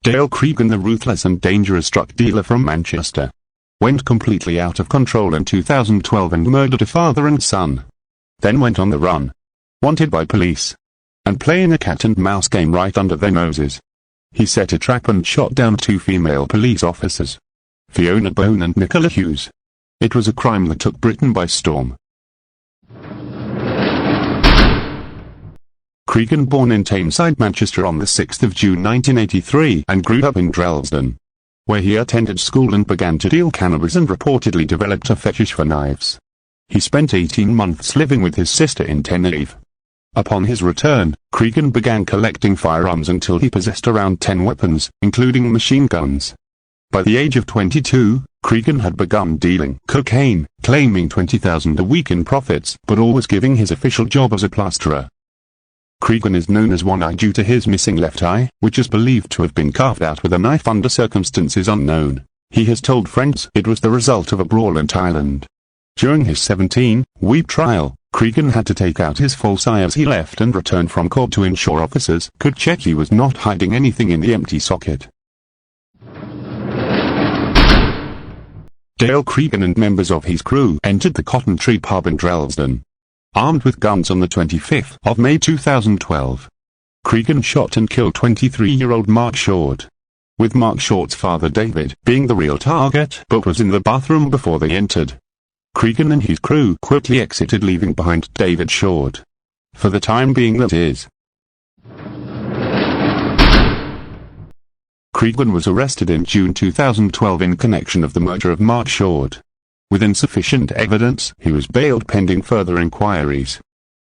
Dale Cregan, the ruthless and dangerous drug dealer from Manchester, went completely out of control in 2012 and murdered a father and son. Then went on the run, wanted by police, and playing a cat-and-mouse game right under their noses. He set a trap and shot down 2 female police officers, Fiona Bone and Nicola Hughes. It was a crime that took Britain by storm. Cregan, born in Tameside, Manchester on the 6th of June 1983 and grew up in Drelsden, where he attended school and began to deal cannabis and reportedly developed a fetish for knives. He spent 18 months living with his sister in Tenerife. Upon his return, Cregan began collecting firearms until he possessed around 10 weapons, including machine guns. By the age of 22, Cregan had begun dealing cocaine, claiming $20,000 a week in profits, but always giving his official job as a plasterer. Cregan is known as One Eye due to his missing left eye, which is believed to have been carved out with a knife under circumstances unknown. He has told friends it was the result of a brawl in Thailand. During his 17-week trial, Cregan had to take out his false eye as he left and returned from court to ensure officers could check he was not hiding anything in the empty socket. Dale Cregan and members of his crew entered the Cotton Tree pub in Drelsden, armed with guns on the 25th of May 2012. Cregan shot and killed 23-year-old Mark Short, with Mark Short's father David being the real target but was in the bathroom before they entered. Cregan and his crew quickly exited, leaving behind David Short. For the time being, that is. Cregan was arrested in June 2012 in connection of the murder of Mark Short. With insufficient evidence, he was bailed pending further inquiries.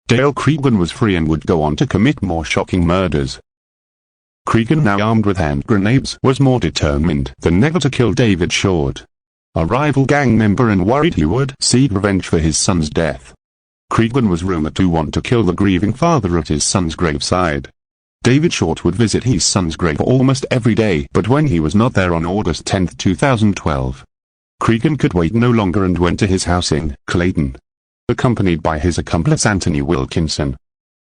Dale Cregan was free and would go on to commit more shocking murders. Cregan, now armed with hand grenades, was more determined than ever to kill David Short, a rival gang member, and worried he would seek revenge for his son's death. Cregan was rumored to want to kill the grieving father at his son's graveside. David Short would visit his son's grave almost every day, but when he was not there on August 10, 2012, Cregan could wait no longer and went to his house in Clayton, accompanied by his accomplice Anthony Wilkinson.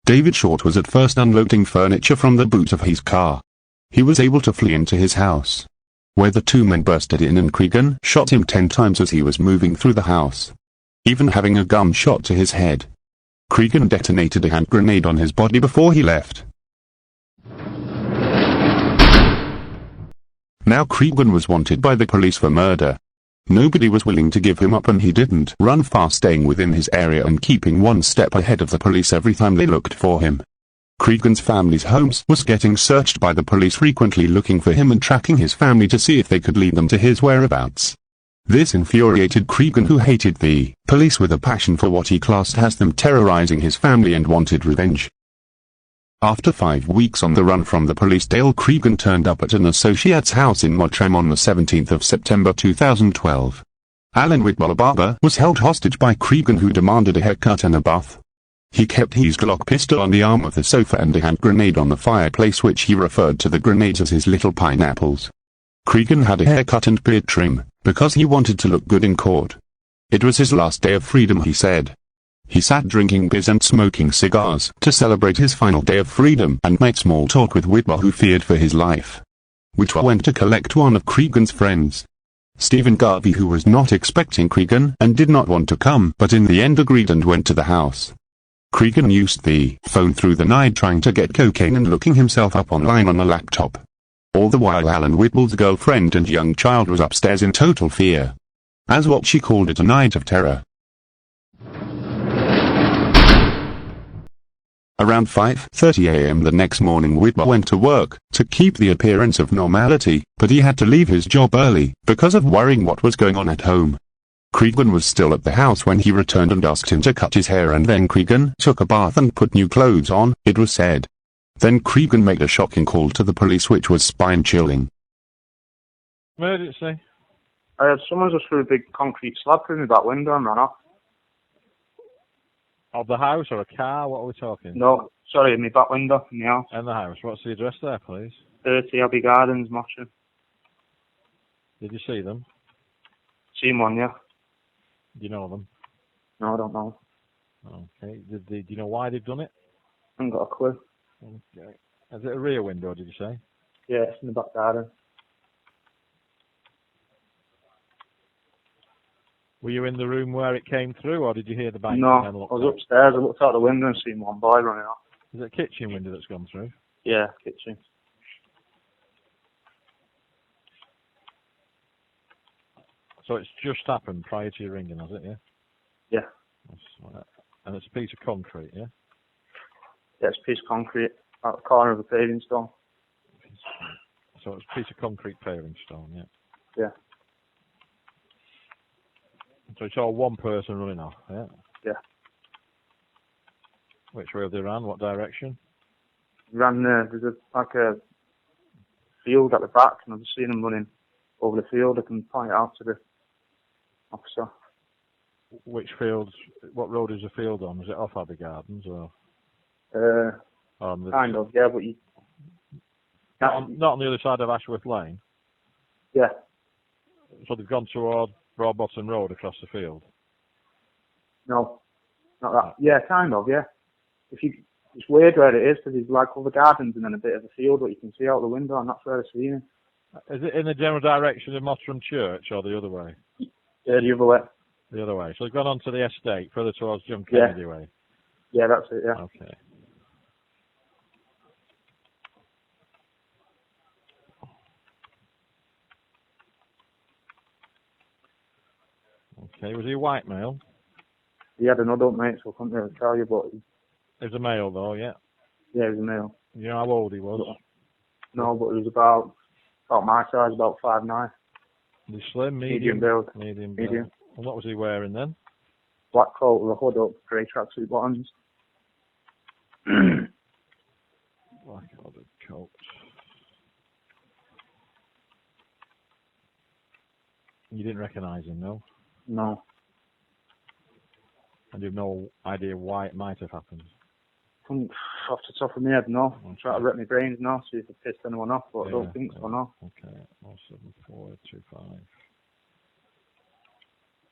David Short was at first unloading furniture from the boot of his car. He was able to flee into his house, where the 2 men bursted in and Cregan shot him 10 times as he was moving through the house, even having a gunshot to his head. Cregan detonated a hand grenade on his body before he left. Now Cregan was wanted by the police for murder. Nobody was willing to give him up, and he didn't run far, staying within his area and keeping one step ahead of the police every time they looked for him. Cregan's family's homes was getting searched by the police, frequently looking for him and tracking his family to see if they could lead them to his whereabouts. This infuriated Cregan, who hated the police with a passion for what he classed as them terrorizing his family and wanted revenge. After 5 weeks on the run from the police, Dale Cregan turned up at an associate's house in Mottram on the 17th of September 2012. Alan Whitwell, a barber, was held hostage by Cregan, who demanded a haircut and a bath. He kept his Glock pistol on the arm of the sofa and a hand grenade on the fireplace, which he referred to the grenades as his little pineapples. Cregan had a haircut and beard trim, because he wanted to look good in court. It was his last day of freedom, he said. He sat drinking beers and smoking cigars to celebrate his final day of freedom and made small talk with Whitwell, who feared for his life. Whitwell went to collect one of Cregan's friends, Stephen Garvey, who was not expecting Cregan and did not want to come, but in the end agreed and went to the house. Cregan used the phone through the night trying to get cocaine and looking himself up online on a laptop. All the while Alan Whitwell's girlfriend and young child was upstairs in total fear, as what she called it, a night of terror. Around 5:30 a.m. the next morning, Whitwell went to work to keep the appearance of normality, but he had to leave his job early because of worrying what was going on at home. Cregan was still at the house when he returned and asked him to cut his hair, and then Cregan took a bath and put new clothes on, it was said. Then Cregan made a shocking call to the police, which was spine-chilling. Emergency. Someone just threw a big concrete slab through my back window and ran off. Of the house or a car? What are we talking? No, sorry, in my back window in the house. In the house. What's the address there, please? 30 Abbey Gardens, Mottram. Did you see them? Seen one, yeah. Do you know them? No, I don't know. Okay. Do you know why they've done it? I haven't got a clue. Okay. Is it a rear window, did you say? Yeah, it's in the back garden. Were you in the room where it came through, or did you hear the bang? No, and then look I was out? upstairs. I looked out the window and seen one boy running off. Is it a kitchen window that's gone through? Yeah, kitchen. So it's just happened prior to you ringing, has it? Yeah. Yeah. And it's a piece of concrete, yeah. Yeah, it's a piece of concrete at the corner of a paving stone. So it's a piece of concrete paving stone, yeah. Yeah. So it's all one person running off, yeah. Yeah. Which way have they ran? What direction? Ran there. There's like a field at the back, and I've just seen him running over the field. I can point it out to the officer. Which fields? What road is the field on? Is it off Abbey Gardens or? Kind of, yeah, but you. Not on the other side of Ashworth Lane. Yeah. So they've gone toward Broadbottom Road across the field. No, not that. Yeah, kind of, yeah. It's weird where it is because there's like other gardens and then a bit of a field that you can see out the window, and that's where I've seen him. Is it in the general direction of Mottram Church or the other way? Yeah, the other way. The other way. So they've gone onto the estate, further towards John Kennedy way. Yeah, that's it. Yeah. Okay. Okay. Was he a white male? He had an adult mate, so I couldn't really tell you, but He was a male though, yeah. yeah, he was a male. You know how old he was? No, but he was about my size, about 5'9". Was he slim, Medium build. Medium build. Medium. And what was he wearing then? Black coat with a hood up, grey tracksuit bottoms. Black hooded coat. You didn't recognise him, no? No. And you've no idea why it might have happened? Off the top of my head, no. I'm trying to rip my brains now, see if I pissed anyone off, but I don't think so, no. Okay, 07425.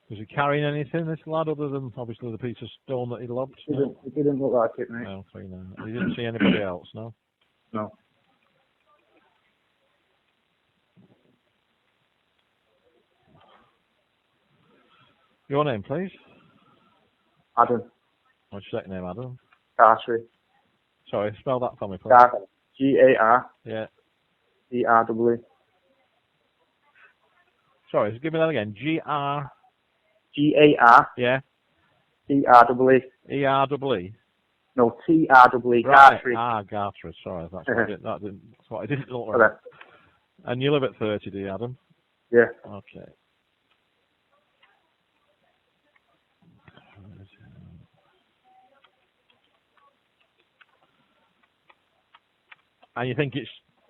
Was he carrying anything, this lad, other than obviously the piece of stone that he lobbed? It didn't look like it, mate. No, 39. You didn't see anybody else, no? No. Your name, please? Adam. What's your second name, Adam? Gartry. Sorry, spell that for me, please. Gar. Yeah. G-R-E. Sorry, give me that again. G-R... G-A-R. Yeah. T-R-E. E-R-E-E? No, T-R-E. Right. Gartry. Gartry, sorry. That's what I didn't look Okay. right. And you live at 30, do you, Adam? Yeah. Okay. And you think it's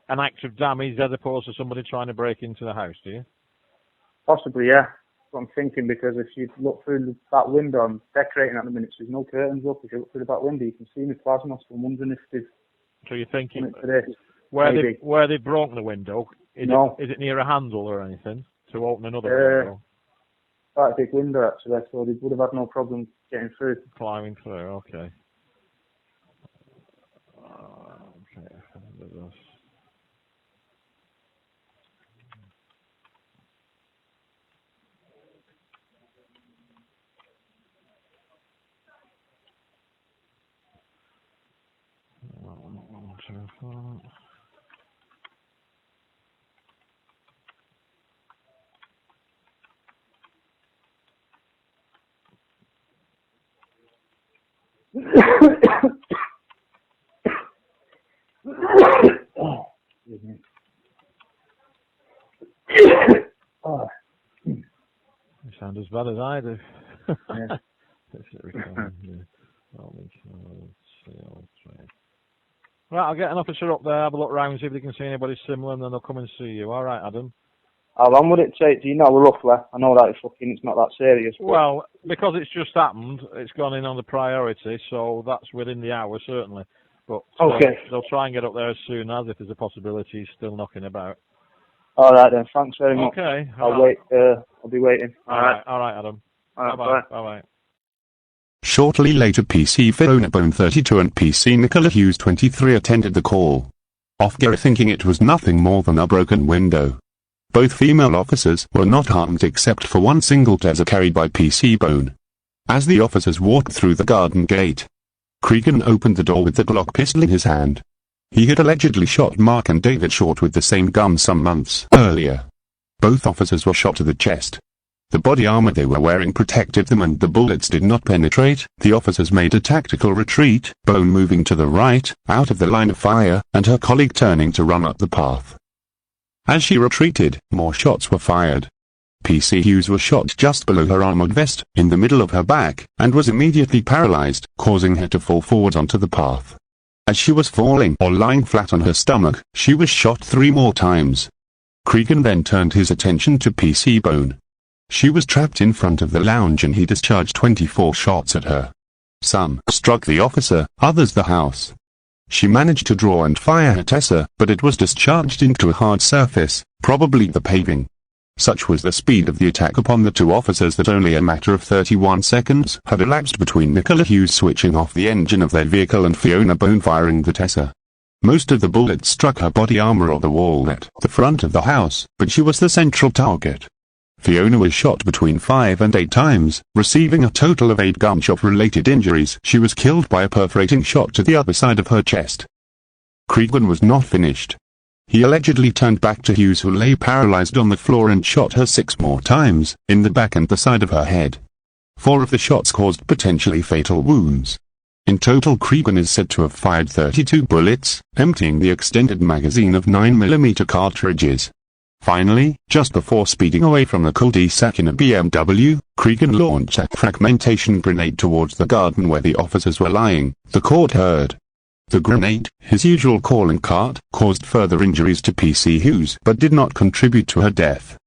an act of damage as opposed to somebody trying to break into the house, do you? Possibly, yeah. That's what I'm thinking, because if you look through that window, I'm decorating at the minute, so there's no curtains up. If you look through the back window, you can see the plasma, so I'm wondering if they've So you're thinking done it for this. where they've broken the window, is it near a handle or anything to open another window? Quite a big window, actually, so they would have had no problem getting through. Climbing through, okay. Okay. Oh, excuse me. Oh. You sound as bad as I do. Yeah. Right, I'll get an officer up there, have a look round, see if they can see anybody similar, and then they'll come and see you. All right, Adam? How long would it take? Do you know roughly? I know that it's not that serious. But... Well, because it's just happened, it's gone in on the priority, so that's within the hour, certainly. But okay. They'll try and get up there as soon as, if there's a possibility he's still knocking about. All right then, thanks very much. Okay. I'll wait. I'll be waiting. All right, Adam. Bye. Bye. Shortly later, PC Verona Bone 32 and PC Nicola Hughes 23 attended the call. off-guard thinking it was nothing more than a broken window. Both female officers were not harmed except for one single taser carried by PC Bone. As the officers walked through the garden gate, Cregan opened the door with the Glock pistol in his hand. He had allegedly shot Mark and David Short with the same gun some months earlier. Both officers were shot to the chest. The body armor they were wearing protected them and the bullets did not penetrate. The officers made a tactical retreat, Bone moving to the right, out of the line of fire, and her colleague turning to run up the path. As she retreated, more shots were fired. PC Hughes was shot just below her armored vest, in the middle of her back, and was immediately paralyzed, causing her to fall forward onto the path. As she was falling or lying flat on her stomach, she was shot 3 more times. Cregan then turned his attention to PC Bone. She was trapped in front of the lounge and he discharged 24 shots at her. Some struck the officer, others the house. She managed to draw and fire her taser, but it was discharged into a hard surface, probably the paving. Such was the speed of the attack upon the 2 officers that only a matter of 31 seconds had elapsed between Nicola Hughes switching off the engine of their vehicle and Fiona Bone firing the taser. Most of the bullets struck her body armor or the wall at the front of the house, but she was the central target. Fiona was shot between 5 and 8 times, receiving a total of 8 gunshot-related injuries. She was killed by a perforating shot to the other side of her chest. Cregan was not finished. He allegedly turned back to Hughes, who lay paralyzed on the floor, and shot her 6 more times, in the back and the side of her head. 4 of the shots caused potentially fatal wounds. In total, Cregan is said to have fired 32 bullets, emptying the extended magazine of 9mm cartridges. Finally, just before speeding away from the cul-de-sac in a BMW, Cregan launched a fragmentation grenade towards the garden where the officers were lying, the court heard. The grenade, his usual calling card, caused further injuries to PC Hughes but did not contribute to her death.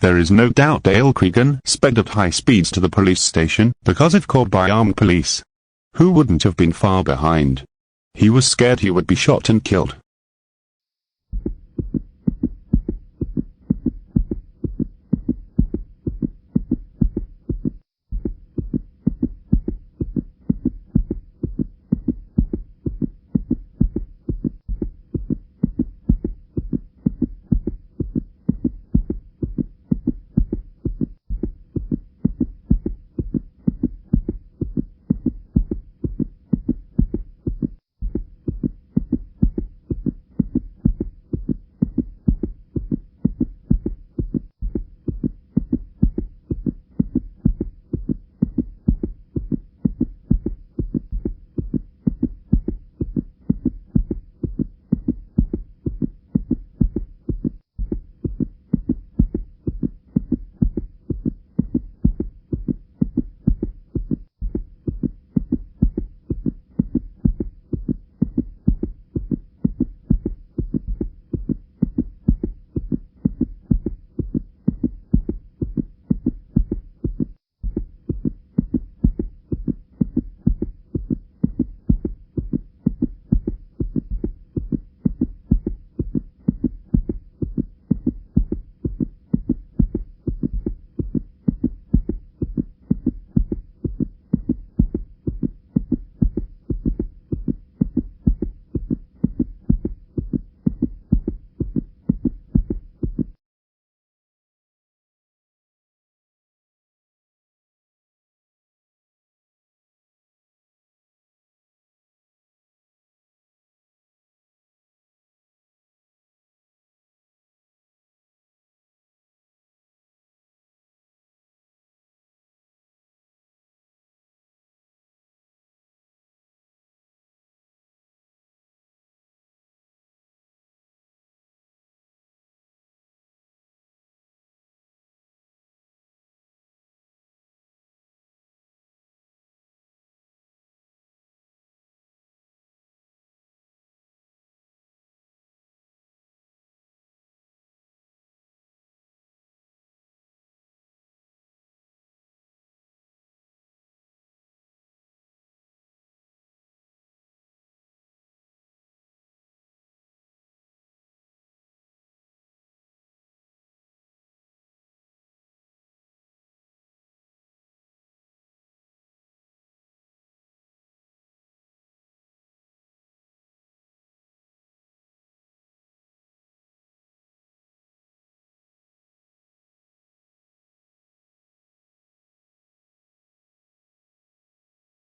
There is no doubt Dale Cregan sped at high speeds to the police station because if caught by armed police, who wouldn't have been far behind? He was scared he would be shot and killed.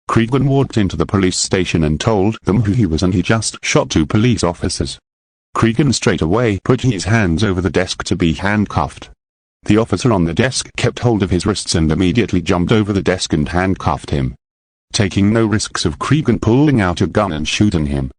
Cregan walked into the police station and told them who he was, and he just shot 2 police officers. Cregan straight away put his hands over the desk to be handcuffed. The officer on the desk kept hold of his wrists and immediately jumped over the desk and handcuffed him, taking no risks of Cregan pulling out a gun and shooting him.